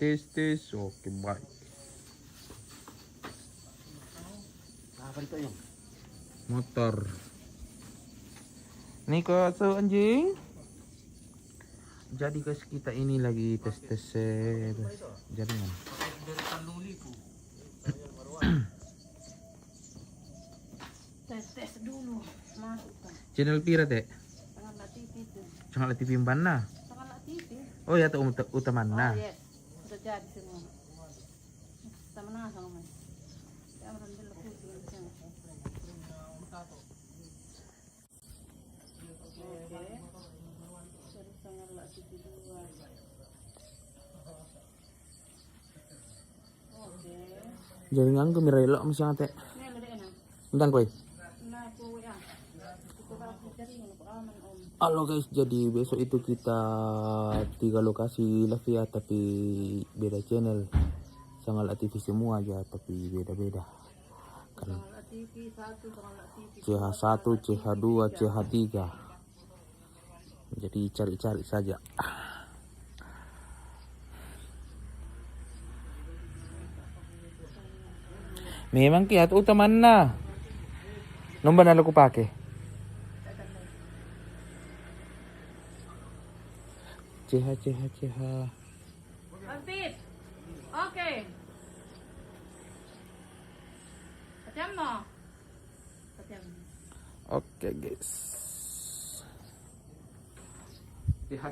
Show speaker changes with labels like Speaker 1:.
Speaker 1: tes. Oke, baik.
Speaker 2: Apa itu yang?
Speaker 1: Motor. Nih kok anjing. Jadi guys, kita ini lagi tes jaringan.
Speaker 3: Tes dulu masukkan
Speaker 1: Channel pira teh?
Speaker 3: sangat TV itu
Speaker 1: Jangan TV mana?
Speaker 3: sangat TV.
Speaker 1: Oh ya tuh utamana.
Speaker 3: Oh yes, sudah jadi semua. Kita menang sama mas. Ya alhamdulillah putih yang oke. Terus sangat lah TV 2. Oke.
Speaker 1: Jaringan gue mirelo masih teh.
Speaker 3: Ini ada enak.
Speaker 1: Bentar koy.
Speaker 3: Nah, aku ya. Itu kalau cari pengalaman om.
Speaker 1: Halo guys, jadi besok itu kita 3 lokasi live ya, tapi beda channel. Sangat TV semua aja, tapi beda-beda. Kan
Speaker 3: Sangat TV 1, sangat TV
Speaker 1: CH1, CH2, CH3. Jadi cari-cari saja. Memang kiat utama na. Nomor na aku pakai. CH.
Speaker 3: Aktif. Oke. Macam no. Macam.
Speaker 1: Oke guys. CH